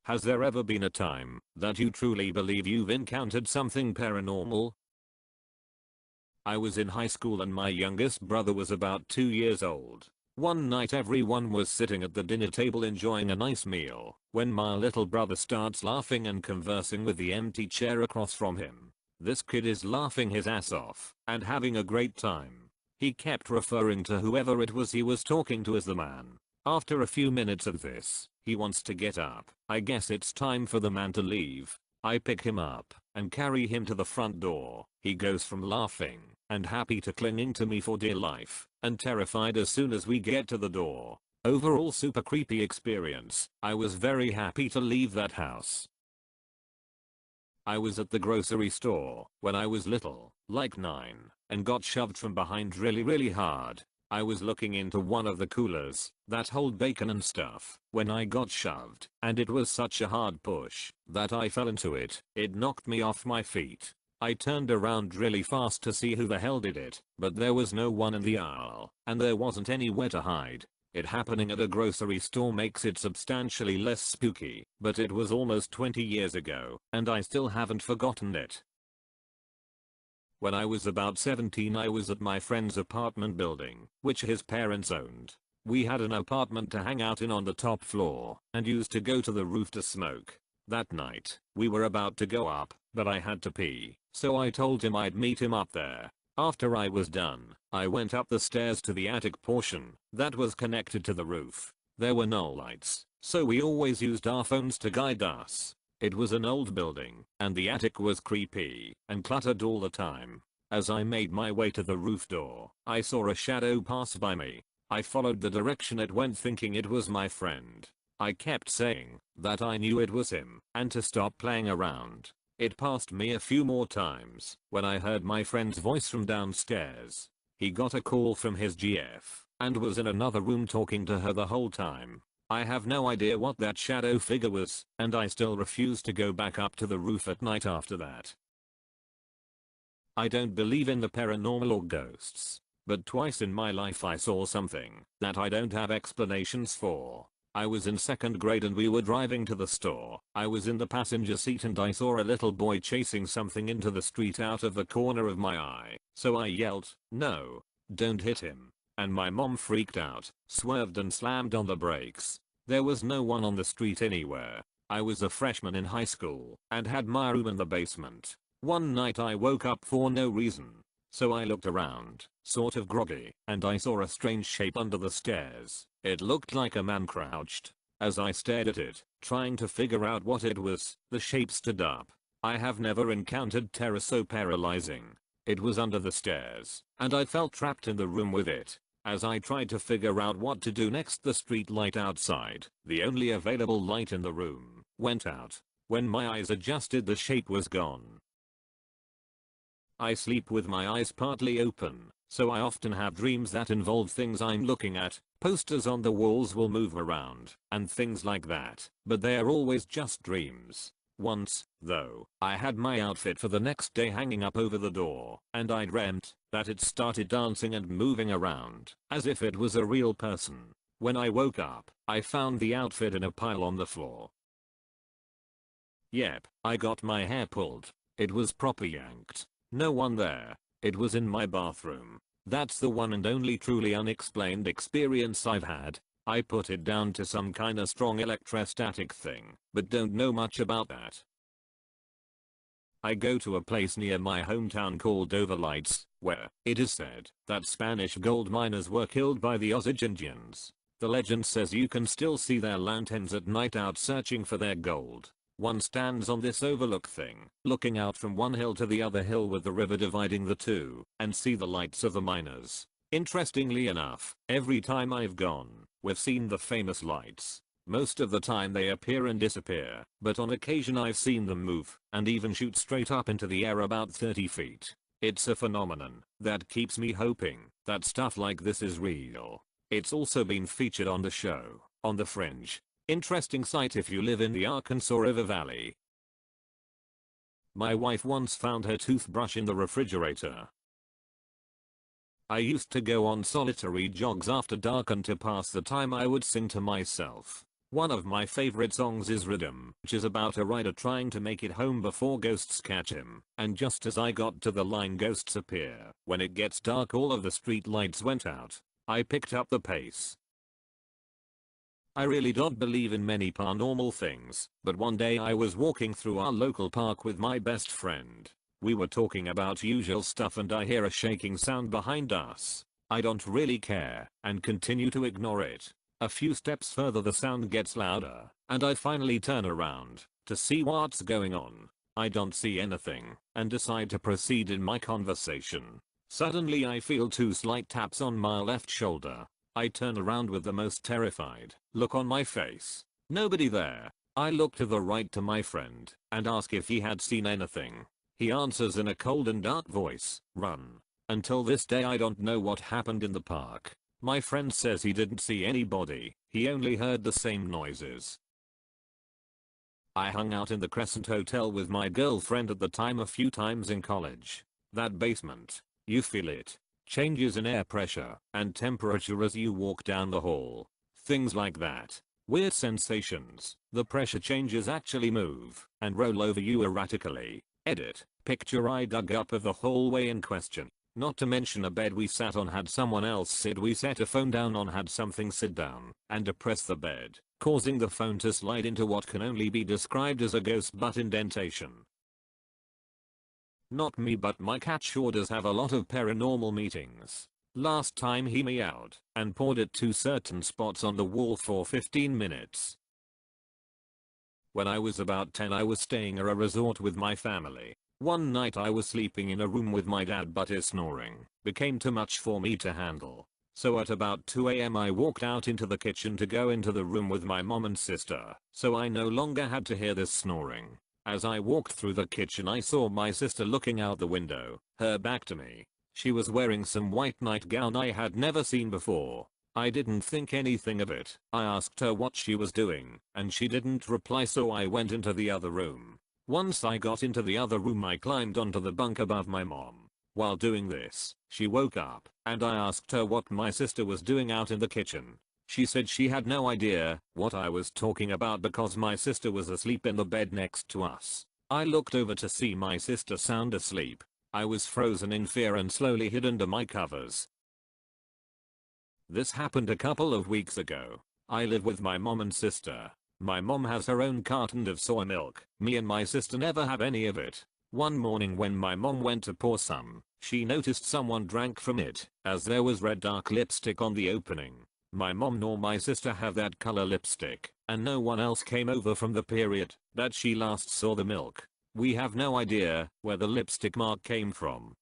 Has there ever been a time that you truly believe you've encountered something paranormal? I was in high school and my youngest brother was about 2 years old. One night everyone was sitting at the dinner table enjoying a nice meal when my little brother starts laughing and conversing with the empty chair across from him. This kid is laughing his ass off and having a great time. He kept referring to whoever it was he was talking to as the man. After a few minutes of this, he wants to get up. I guess it's time for the man to leave. I pick him up and carry him to the front door. He goes from laughing and happy to clinging to me for dear life and terrified as soon as we get to the door. Overall super creepy experience. I was very happy to leave that house. I was at the grocery store when I was little, like 9, and got shoved from behind really hard. I was looking into one of the coolers that hold bacon and stuff when I got shoved, and it was such a hard push that I fell into it. It knocked me off my feet. I turned around really fast to see who the hell did it, but there was no one in the aisle, and there wasn't anywhere to hide. It happening at a grocery store makes it substantially less spooky, but it was almost 20 years ago, and I still haven't forgotten it. When I was about 17 I was at my friend's apartment building, which his parents owned. We had an apartment to hang out in on the top floor, and used to go to the roof to smoke. That night, we were about to go up, but I had to pee, so I told him I'd meet him up there. After I was done, I went up the stairs to the attic portion that was connected to the roof. There were no lights, so we always used our phones to guide us. It was an old building, and the attic was creepy and cluttered all the time. As I made my way to the roof door, I saw a shadow pass by me. I followed the direction it went thinking it was my friend. I kept saying that I knew it was him and to stop playing around. It passed me a few more times when I heard my friend's voice from downstairs. He got a call from his GF and was in another room talking to her the whole time. I have no idea what that shadow figure was, and I still refuse to go back up to the roof at night after that. I don't believe in the paranormal or ghosts, but twice in my life I saw something that I don't have explanations for. I was in 2nd grade and we were driving to the store. I was in the passenger seat and I saw a little boy chasing something into the street out of the corner of my eye. So I yelled, "No, don't hit him." And my mom freaked out, swerved and slammed on the brakes. There was no one on the street anywhere. I was a freshman in high school and had my room in the basement. One night I woke up for no reason. So I looked around, sort of groggy, and I saw a strange shape under the stairs. It looked like a man crouched. As I stared at it, trying to figure out what it was, the shape stood up. I have never encountered terror so paralyzing. It was under the stairs, and I felt trapped in the room with it. As I tried to figure out what to do next, the street light outside, the only available light in the room, went out. When my eyes adjusted, the shape was gone. I sleep with my eyes partly open, so I often have dreams that involve things I'm looking at. Posters on the walls will move around, and things like that, but they are always just dreams. Once, though, I had my outfit for the next day hanging up over the door, and I dreamt that it started dancing and moving around, as if it was a real person. When I woke up, I found the outfit in a pile on the floor. Yep, I got my hair pulled. It was proper yanked. No one there. It was in my bathroom. That's the one and only truly unexplained experience I've had. I put it down to some kinda strong electrostatic thing, but don't know much about that. I go to a place near my hometown called Overlights, where it is said that Spanish gold miners were killed by the Osage Indians. The legend says you can still see their lanterns at night out searching for their gold. One stands on this overlook thing, looking out from one hill to the other hill with the river dividing the two, and see the lights of the miners. Interestingly enough, every time I've gone, we've seen the famous lights. Most of the time they appear and disappear, but on occasion I've seen them move, and even shoot straight up into the air about 30 feet. It's a phenomenon that keeps me hoping that stuff like this is real. It's also been featured on the show, On the Fringe. Interesting sight if you live in the Arkansas River Valley. My wife once found her toothbrush in the refrigerator. I used to go on solitary jogs after dark, and to pass the time I would sing to myself. One of my favorite songs is Rhythm, which is about a rider trying to make it home before ghosts catch him. And just as I got to the line ghosts appear, when it gets dark all of the street lights went out, I picked up the pace. I really don't believe in many paranormal things, but one day I was walking through our local park with my best friend. We were talking about usual stuff and I hear a shaking sound behind us. I don't really care and continue to ignore it. A few steps further the sound gets louder, and I finally turn around to see what's going on. I don't see anything and decide to proceed in my conversation. Suddenly I feel two slight taps on my left shoulder. I turn around with the most terrified look on my face. Nobody there. I look to the right to my friend and ask if he had seen anything. He answers in a cold and dark voice, "Run." Until this day I don't know what happened in the park. My friend says he didn't see anybody, he only heard the same noises. I hung out in the Crescent Hotel with my girlfriend at the time a few times in college. That basement, you feel it. Changes in air pressure and temperature as you walk down the hall. Things like that. Weird sensations. The pressure changes actually move and roll over you erratically. Edit. Picture I dug up of the hallway in question. Not to mention a bed we sat on had someone else sit. We set a phone down on had something sit down and depress the bed, causing the phone to slide into what can only be described as a ghost butt indentation. Not me, but my cat sure does have a lot of paranormal meetings. Last time he meowed and pawed at two certain spots on the wall for 15 minutes. When I was about 10 I was staying at a resort with my family. One night I was sleeping in a room with my dad, but his snoring became too much for me to handle. So at about 2 AM I walked out into the kitchen to go into the room with my mom and sister, so I no longer had to hear this snoring. As I walked through the kitchen I saw my sister looking out the window, her back to me. She was wearing some white nightgown I had never seen before. I didn't think anything of it. I asked her what she was doing, and she didn't reply, so I went into the other room. Once I got into the other room I climbed onto the bunk above my mom. While doing this, she woke up, and I asked her what my sister was doing out in the kitchen. She said she had no idea what I was talking about because my sister was asleep in the bed next to us. I looked over to see my sister sound asleep. I was frozen in fear and slowly hid under my covers. This happened a couple of weeks ago. I live with my mom and sister. My mom has her own carton of soy milk. Me and my sister never have any of it. One morning when my mom went to pour some, she noticed someone drank from it, as there was red dark lipstick on the opening. My mom nor my sister have that color lipstick, and no one else came over from the period that she last saw the milk. We have no idea where the lipstick mark came from.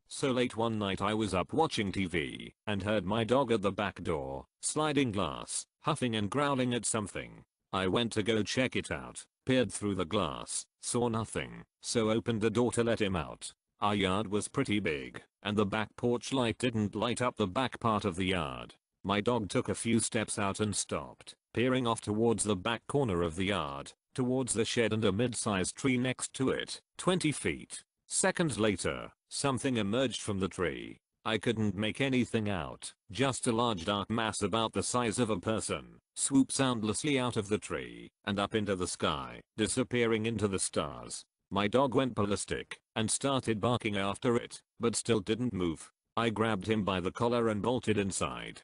So late one night I was up watching TV and heard my dog at the back door, sliding glass, huffing and growling at something. I went to go check it out, peered through the glass, saw nothing, so opened the door to let him out. Our yard was pretty big, and the back porch light didn't light up the back part of the yard. My dog took a few steps out and stopped, peering off towards the back corner of the yard, towards the shed and a mid-sized tree next to it, 20 feet. Seconds later, something emerged from the tree. I couldn't make anything out, just a large dark mass about the size of a person, swooped soundlessly out of the tree and up into the sky, disappearing into the stars. My dog went ballistic and started barking after it, but still didn't move. I grabbed him by the collar and bolted inside.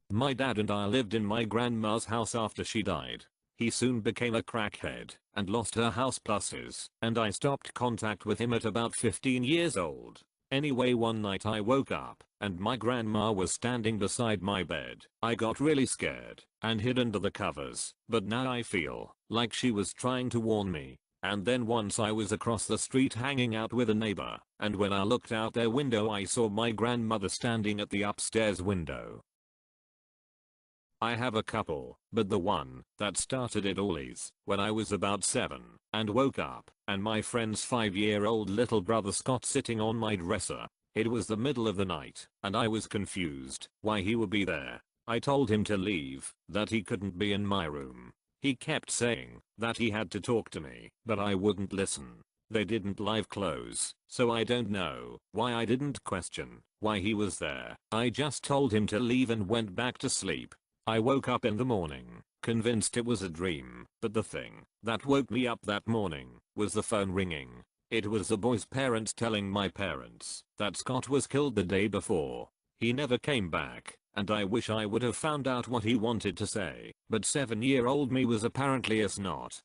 My dad and I lived in my grandma's house after she died. He soon became a crackhead and lost her house plus his, and I stopped contact with him at about 15 years old. Anyway, one night I woke up and my grandma was standing beside my bed. I got really scared and hid under the covers, but now I feel like she was trying to warn me. And then once I was across the street hanging out with a neighbor, and when I looked out their window I saw my grandmother standing at the upstairs window. I have a couple, but the one that started it all is when I was about 7 and woke up and my friend's 5-year-old little brother Scott sitting on my dresser. It was the middle of the night and I was confused why he would be there. I told him to leave, that he couldn't be in my room. He kept saying that he had to talk to me, but I wouldn't listen. They didn't leave clothes, so I don't know why I didn't question why he was there. I just told him to leave and went back to sleep. I woke up in the morning, convinced it was a dream, but the thing that woke me up that morning was the phone ringing. It was the boy's parents telling my parents that Scott was killed the day before. He never came back, and I wish I would have found out what he wanted to say, but 7-year-old me was apparently a snot.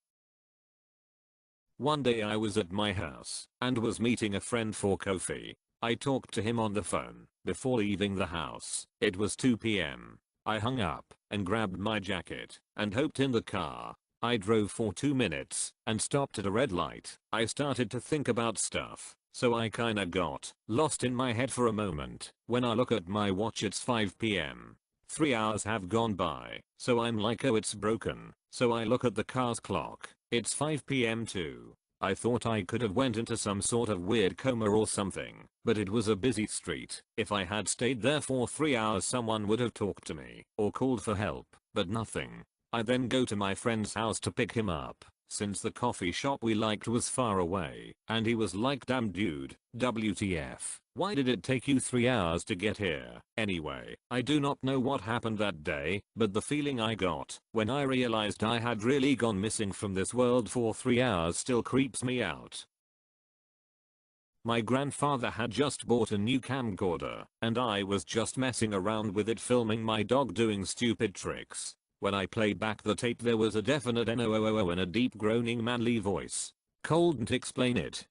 One day I was at my house and was meeting a friend for coffee. I talked to him on the phone before leaving the house. It was 2 p.m. I hung up and grabbed my jacket and hopped in the car. I drove for 2 minutes and stopped at a red light. I started to think about stuff, so I kinda got lost in my head for a moment. When I look at my watch it's 5 p.m. 3 hours have gone by, so I'm like, oh, it's broken. So I look at the car's clock. It's 5 p.m. too. I thought I could have went into some sort of weird coma or something, but it was a busy street. If I had stayed there for 3 hours someone would have talked to me or called for help, but nothing. I then go to my friend's house to pick him up, since the coffee shop we liked was far away, and he was like, damn dude, WTF, why did it take you 3 hours to get here? Anyway, I do not know what happened that day, but the feeling I got when I realized I had really gone missing from this world for 3 hours still creeps me out. My grandfather had just bought a new camcorder, and I was just messing around with it filming my dog doing stupid tricks. When I played back the tape there was a definite NOOOO in a deep groaning manly voice. Couldn't explain it.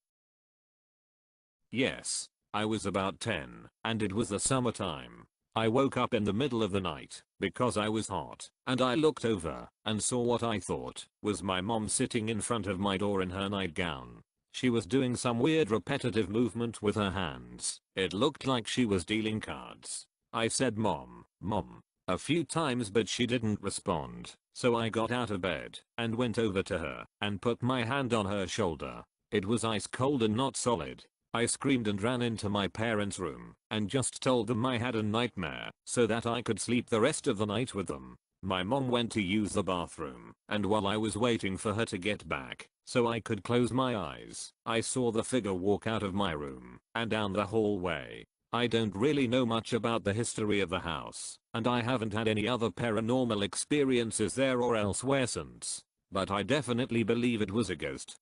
Yes, I was about 10, and it was the summertime. I woke up in the middle of the night because I was hot, and I looked over and saw what I thought was my mom sitting in front of my door in her nightgown. She was doing some weird repetitive movement with her hands. It looked like she was dealing cards. I said, Mom, a few times, but she didn't respond, so I got out of bed and went over to her and put my hand on her shoulder. It was ice cold and not solid. I screamed and ran into my parents' room and just told them I had a nightmare so that I could sleep the rest of the night with them. My mom went to use the bathroom, and while I was waiting for her to get back so I could close my eyes, I saw the figure walk out of my room and down the hallway. I don't really know much about the history of the house, and I haven't had any other paranormal experiences there or elsewhere since, but I definitely believe it was a ghost.